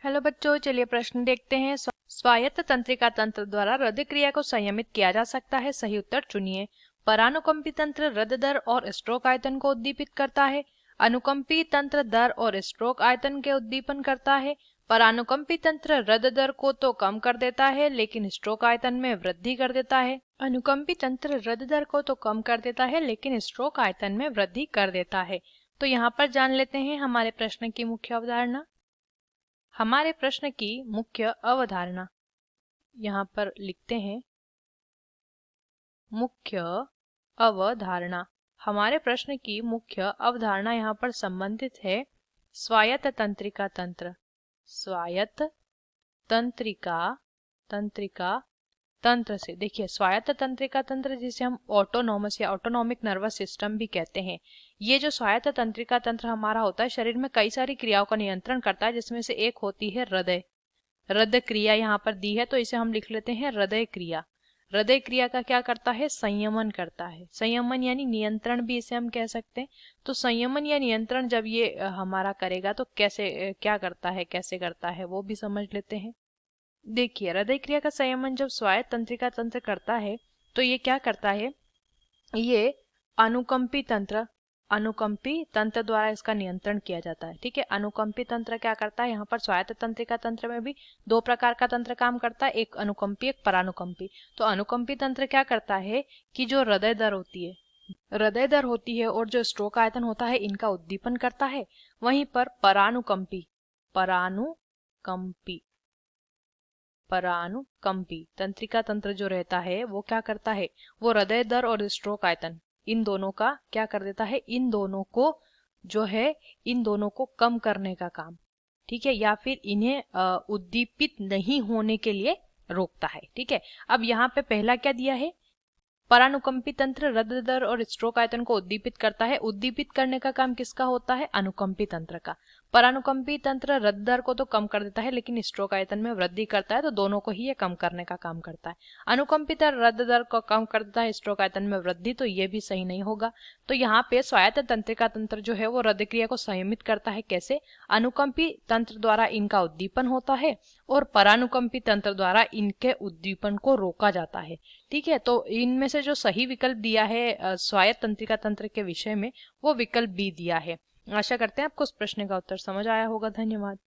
Hello बच्चों, चलिए प्रश्न देखते हैं। स्वायत्त तंत्रिका तंत्र द्वारा हृदय क्रिया को संयमित किया जा सकता है। सही उत्तर चुनिए। परानुकंपी तंत्र हृदय दर और स्ट्रोक आयतन को उद्दीपित करता है। अनुकंपी तंत्र दर और स्ट्रोक आयतन के उद्दीपन करता है। परानुकंपी तंत्र हृदय दर को तो कम कर देता है लेकिन स्ट्रोक आयतन में वृद्धि कर देता है। अनुकंपी तंत्र हृदय दर को तो कम कर देता है लेकिन स्ट्रोक आयतन में वृद्धि कर देता है। तो यहाँ पर जान लेते हैं हमारे प्रश्न की मुख्य अवधारणा। हमारे प्रश्न की मुख्य अवधारणा यहाँ पर लिखते हैं। मुख्य अवधारणा, हमारे प्रश्न की मुख्य अवधारणा यहाँ पर संबंधित है स्वायत्त तंत्रिका तंत्र। स्वायत्त तंत्रिका तंत्र से। देखिए, स्वायत्त तंत्रिका तंत्र जिसे हम ऑटोनॉमस या ऑटोनॉमिक नर्वस सिस्टम भी कहते हैं, ये जो स्वायत्त तंत्रिका तंत्र हमारा होता है शरीर में कई सारी क्रियाओं का नियंत्रण करता है, जिसमें से एक होती है हृदय क्रिया। यहाँ पर दी है तो इसे हम लिख लेते हैं हृदय क्रिया। हृदय क्रिया का क्या करता है? संयमन करता है। संयमन यानी नियंत्रण भी इसे हम कह सकते हैं। तो संयमन या नियंत्रण जब ये हमारा करेगा तो कैसे क्या करता है, कैसे करता है वो भी समझ लेते हैं। देखिए, हृदय क्रिया का संयमन जब स्वायत्त तंत्रिका तंत्र करता है तो ये क्या करता है? ये अनुकंपी तंत्र द्वारा इसका नियंत्रण किया जाता है। ठीक है, अनुकंपी तंत्र क्या करता है? यहाँ पर स्वायत्त तंत्रिका तंत्र में भी दो प्रकार का तंत्र काम करता है, एक अनुकंपी एक परानुकंपी। तो अनुकंपी तंत्र क्या करता है कि जो हृदय दर होती है और जो स्ट्रोक आयतन होता है इनका उद्दीपन करता है। वहीं पर परानुकंपी तंत्रिका तंत्र जो रहता है वो क्या करता है? वो हृदय दर और स्ट्रोक आयतन इन दोनों का क्या कर देता है? इन दोनों को कम करने का काम। ठीक है, या फिर इन्हें उद्दीपित नहीं होने के लिए रोकता है। ठीक है, अब यहाँ पे पहला क्या दिया है? परानुकंपी तंत्र हृदय दर और स्ट्रोक आयतन को उद्दीपित करता है। उद्दीपित करने का काम किसका होता है? अनुकंपी तंत्र का। परानुकंपी तंत्र हृदय दर को तो कम कर देता है लेकिन स्ट्रोक आयतन में वृद्धि करता है, तो दोनों को ही ये कम करने का काम करता है। अनुकंपी तंत्र हृदय दर को कम कर देता है, स्ट्रोक आयतन में वृद्धि, तो ये भी सही नहीं होगा। तो यहाँ पे स्वायत्त तंत्रिका तंत्र जो है वो हृदय क्रिया को संयमित करता है। कैसे? अनुकंपी तंत्र द्वारा इनका उद्दीपन होता है और परानुकंपी तंत्र द्वारा इनके उद्दीपन को रोका जाता है। ठीक है, तो इनमें से जो सही विकल्प दिया है स्वायत्त तंत्रिका तंत्र के विषय में, वो विकल्प बी दिया है। आशा करते हैं आपको इस प्रश्न का उत्तर समझ आया होगा। धन्यवाद।